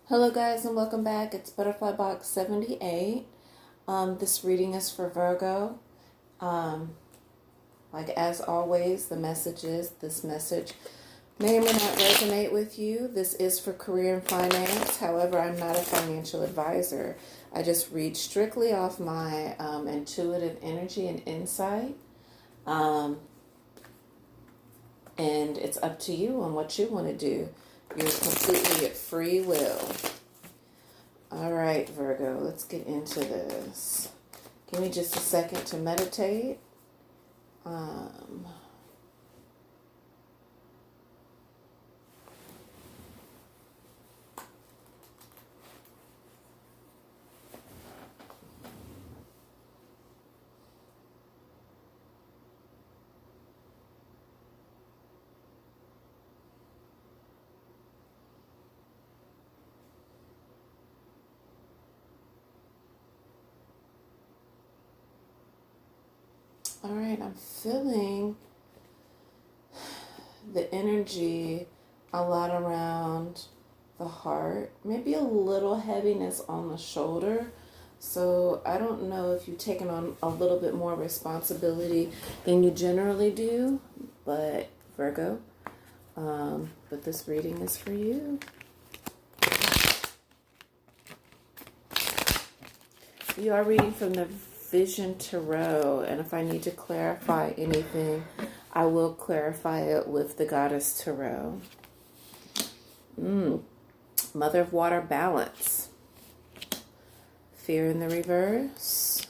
Hello guys and welcome back. It's Butterfly Box 78. This reading is for Virgo. Like as always, this message may or may not resonate with you. This is for career and finance. However, I'm not a financial advisor. I just read strictly off my intuitive energy and insight. And it's up to you on what you want to do. You're completely at free will. All right, Virgo, let's get into this. Give me just a second to meditate. All right, I'm feeling the energy a lot around the heart, maybe a little heaviness on the shoulder. So I don't know if you've taken on a little bit more responsibility than you generally do, but Virgo, but this reading is for you. You are reading from the Vision Tarot, and if I need to clarify anything, I will clarify it with the Goddess Tarot. Mother of Water, Balance. Fear in the reverse.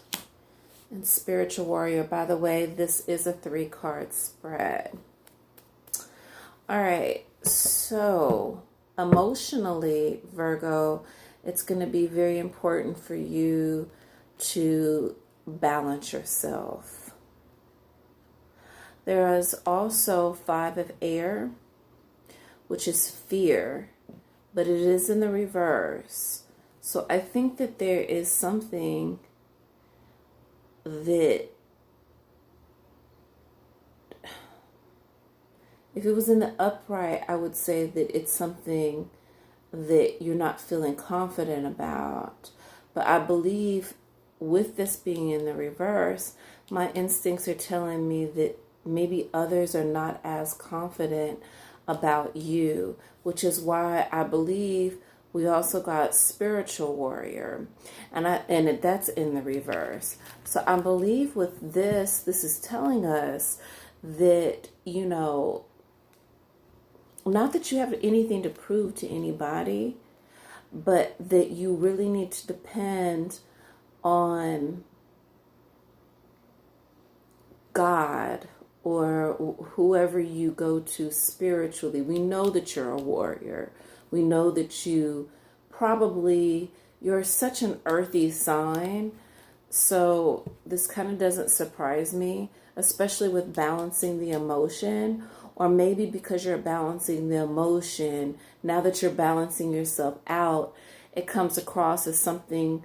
And Spiritual Warrior. By the way, this is a 3-card spread. All right, so emotionally, Virgo, it's going to be very important for you to balance yourself. There is also 5 of air, which is fear, but it is in the reverse. So I think that there is something that, if it was in the upright, I would say that it's something that you're not feeling confident about. But I believe with this being in the reverse, my instincts are telling me that maybe others are not as confident about you, which is why I believe we also got Spiritual Warrior, and that's in the reverse. So I believe with this is telling us that, you know, not that you have anything to prove to anybody, but that you really need to depend on God or whoever you go to spiritually. We know that you're a warrior. We know that you're such an earthy sign. So this kind of doesn't surprise me, especially with balancing the emotion, or maybe because you're balancing the emotion, now that you're balancing yourself out, it comes across as something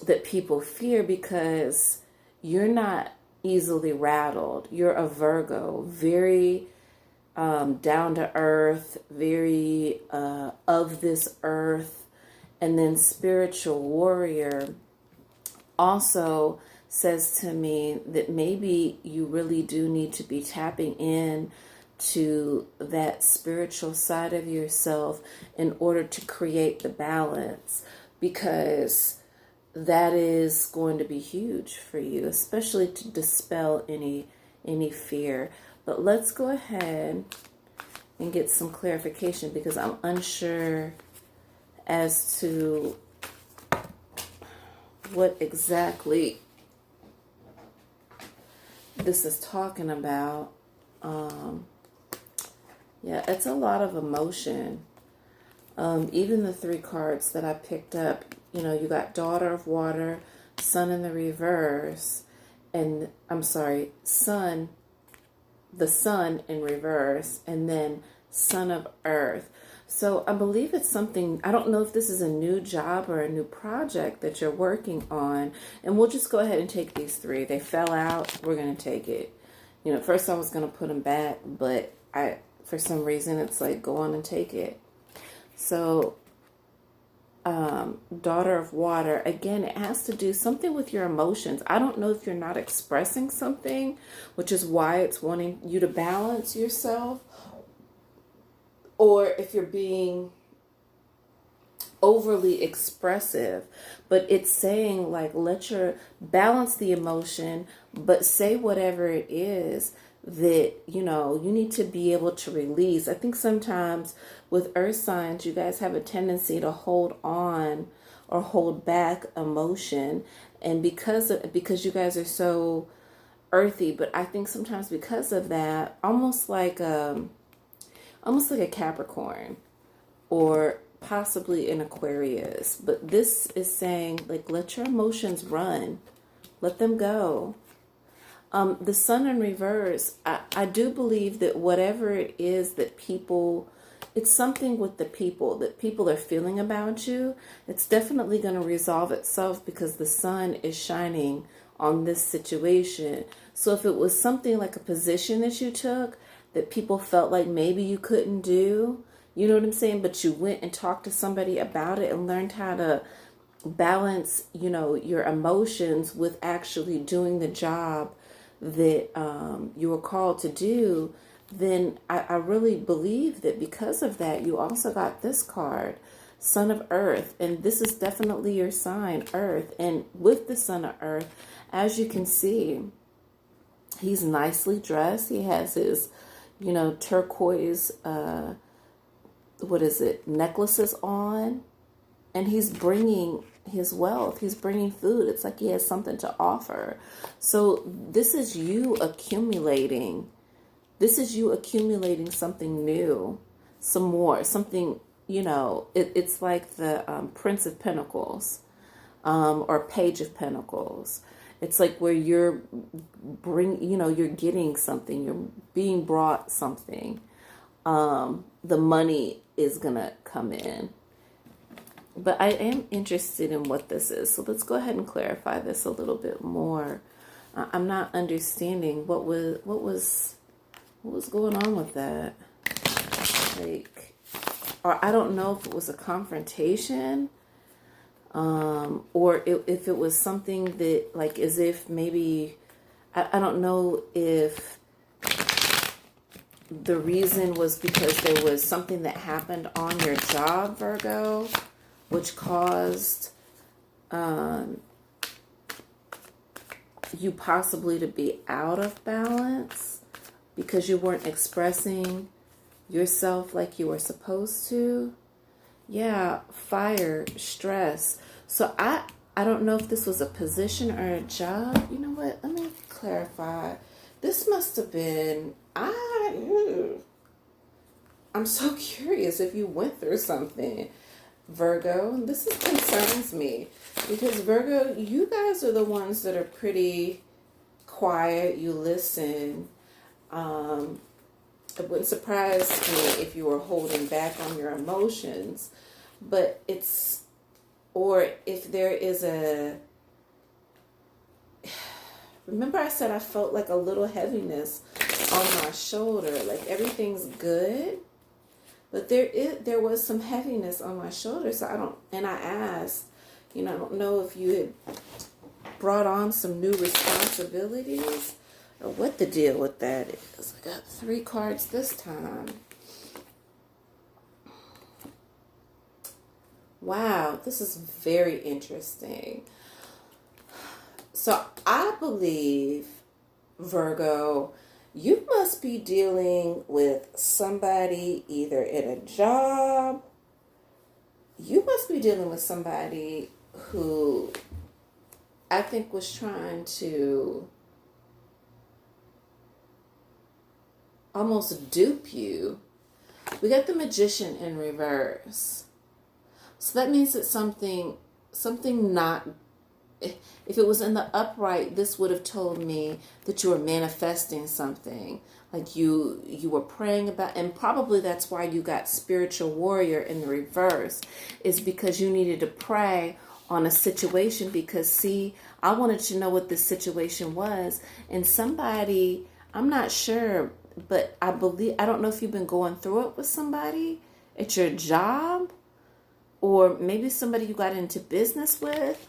that people fear because you're not easily rattled. You're a Virgo, very down to earth, very of this earth. And then Spiritual Warrior also says to me that maybe you really do need to be tapping in to that spiritual side of yourself in order to create the balance, because that is going to be huge for you, especially to dispel any fear. But let's go ahead and get some clarification, because I'm unsure as to what exactly this is talking about. Yeah, it's a lot of emotion. Even the 3 cards that I picked up, you know, you got Daughter of Water, Sun in the reverse, and I'm sorry, the Sun in reverse, and then Son of Earth. So I believe it's something, I don't know if this is a new job or a new project that you're working on. And we'll just go ahead and take these 3. They fell out. We're going to take it. You know, first I was going to put them back, but for some reason, it's like, go on and take it. So daughter of water, again, it has to do something with your emotions. I don't know if you're not expressing something, which is why it's wanting you to balance yourself, or if you're being overly expressive, but it's saying like, let your balance the emotion, but say whatever it is that, you know, you need to be able to release. I think sometimes with earth signs, you guys have a tendency to hold on or hold back emotion. And because you guys are so earthy, but I think sometimes because of that, almost like a Capricorn or possibly an Aquarius. But this is saying like, let your emotions run, let them go. The sun in reverse, I do believe that whatever it is that people, it's something with the people that people are feeling about you. It's definitely going to resolve itself because the sun is shining on this situation. So if it was something like a position that you took that people felt like maybe you couldn't do, you know what I'm saying? But you went and talked to somebody about it and learned how to balance, you know, your emotions with actually doing the job that you were called to do, then I really believe that because of that, you also got this card, Son of Earth. And this is definitely your sign, Earth. And with the Son of Earth, as you can see, he's nicely dressed. He has his, you know, turquoise, necklaces on. And he's bringing his wealth. He's bringing food. It's like he has something to offer. So this is you accumulating. This is you accumulating something new, some more, something, you know, it's like the Prince of Pentacles or Page of Pentacles. It's like where you're you're getting something, you're being brought something. The money is going to come in. But I am interested in what this is. So let's go ahead and clarify this a little bit more. I'm not understanding what was going on with that. Like, or I don't know if it was a confrontation, or if it was something that, like, as if maybe, I don't know if the reason was because there was something that happened on your job, Virgo, which caused you possibly to be out of balance because you weren't expressing yourself like you were supposed to. Yeah, fire, stress. So I don't know if this was a position or a job. You know what? Let me clarify. This must have been, I'm so curious if you went through something, Virgo. This concerns me because Virgo, you guys are the ones that are pretty quiet. You listen. It wouldn't surprise me if you were holding back on your emotions, but or if there is remember I said I felt like a little heaviness on my shoulder, like everything's good. But there was some heaviness on my shoulder, so I asked, I don't know if you had brought on some new responsibilities or what the deal with that is. I got 3 cards this time. Wow, this is very interesting. So I believe, Virgo, you must be dealing with somebody either in a job. You must be dealing with somebody who I think was trying to almost dupe you. We got the Magician in reverse. So that means that something not, if it was in the upright, this would have told me that you were manifesting something, like you were praying about, and probably that's why you got Spiritual Warrior in the reverse, is because you needed to pray on a situation, because see, I wanted to know what this situation was, and somebody, I'm not sure, but I don't know if you've been going through it with somebody at your job, or maybe somebody you got into business with.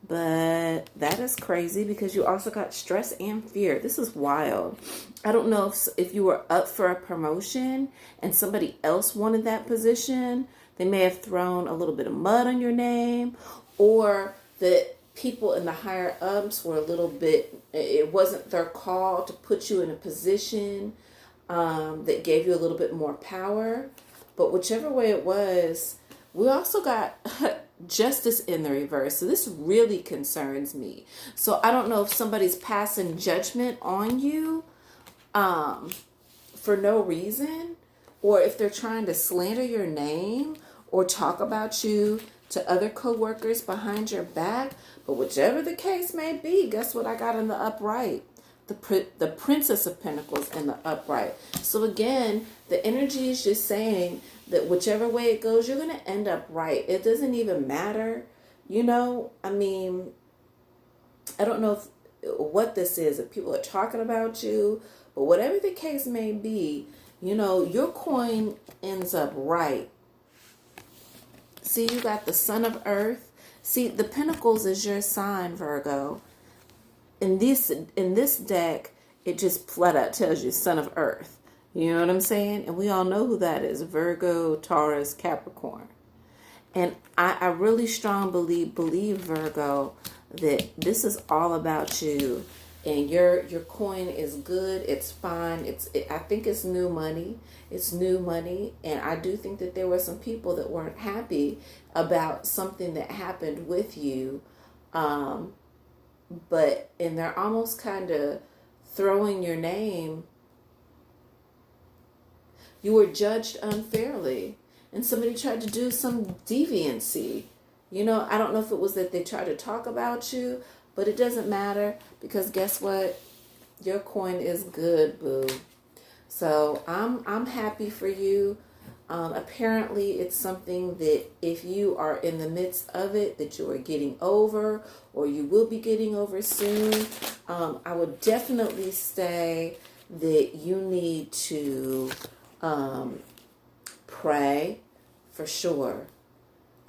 But that is crazy because you also got stress and fear. This is wild. I don't know if you were up for a promotion and somebody else wanted that position. They may have thrown a little bit of mud on your name, or the people in the higher ups were a little bit, it wasn't their call to put you in a position that gave you a little bit more power. But whichever way it was, we also got justice in the reverse. So this really concerns me. So I don't know if somebody's passing judgment on you for no reason, or if they're trying to slander your name or talk about you to other coworkers behind your back. But whichever the case may be, guess what I got in the upright? The Princess of Pentacles in the upright. So again, the energy is just saying that whichever way it goes, you're going to end up right. It doesn't even matter. You know, I mean, I don't know what this is, if people are talking about you, but whatever the case may be, you know, your coin ends up right. See, you got the Son of Earth. See, the Pentacles is your sign, Virgo. In this deck, it just flat out tells you Son of Earth. You know what I'm saying? And we all know who that is. Virgo, Taurus, Capricorn. And I really strongly believe, Virgo, that this is all about you. And your coin is good. It's fine. I think it's new money. It's new money. And I do think that there were some people that weren't happy about something that happened with you. And they're almost kind of throwing your name. You were judged unfairly, and somebody tried to do some deviancy. You know, I don't know if it was that they tried to talk about you, but it doesn't matter, because guess what? Your coin is good, boo. So I'm happy for you. Apparently it's something that if you are in the midst of it, that you are getting over, or you will be getting over soon. I would definitely say that you need to pray for sure.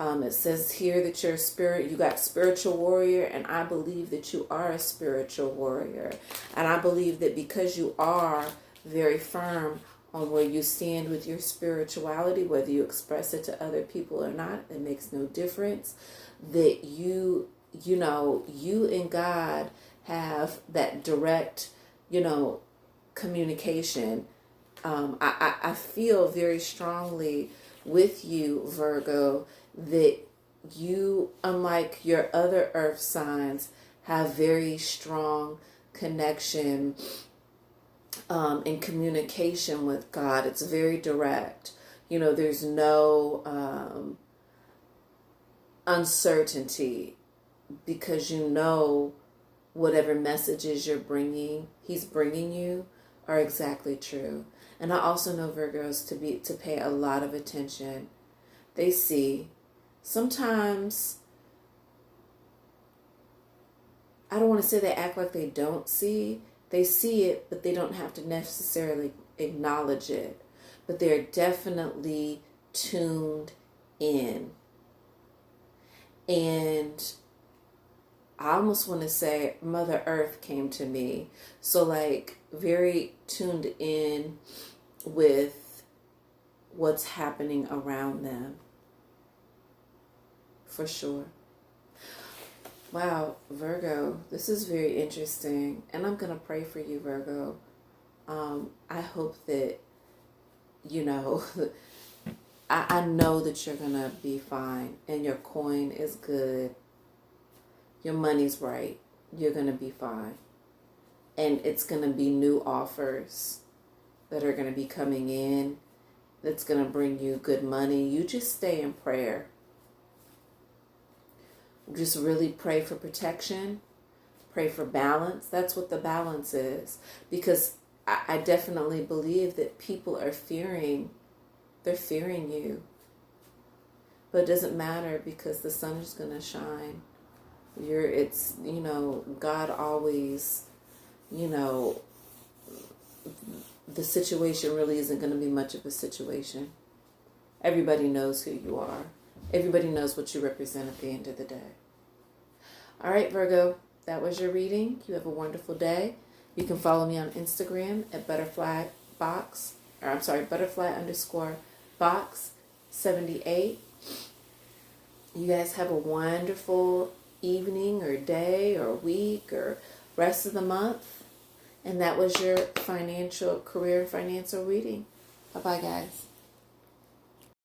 It says here that you're you got spiritual warrior, and I believe that you are a spiritual warrior. And I believe that because you are very firm on where you stand with your spirituality, whether you express it to other people or not, it makes no difference, that you and God have that direct, communication. I feel very strongly with you, Virgo, that you, unlike your other earth signs, have very strong connection in communication with God. It's very direct. There's no uncertainty, because whatever messages he's bringing you are exactly true. And I also know Virgos to pay a lot of attention. They see. Sometimes, I don't want to say they act like they don't see. They see it, but they don't have to necessarily acknowledge it. But they're definitely tuned in. And I almost want to say Mother Earth came to me. So very tuned in with what's happening around them. For sure. Wow, Virgo, this is very interesting. And I'm going to pray for you, Virgo. I hope that, I know that you're going to be fine. And your coin is good. Your money's right. You're going to be fine. And it's going to be new offers that are going to be coming in. That's going to bring you good money. You just stay in prayer. Just really pray for protection. Pray for balance. That's what the balance is. Because I definitely believe that people are fearing. They're fearing you. But it doesn't matter, because the sun is going to shine. God always, the situation really isn't going to be much of a situation. Everybody knows who you are. everybody knows what you represent at the end of the day. All right, Virgo, that was your reading. You have a wonderful day. You can follow me on Instagram at butterfly_box78. You guys have a wonderful evening or day or week or rest of the month. And that was your career and financial reading. Bye-bye, guys.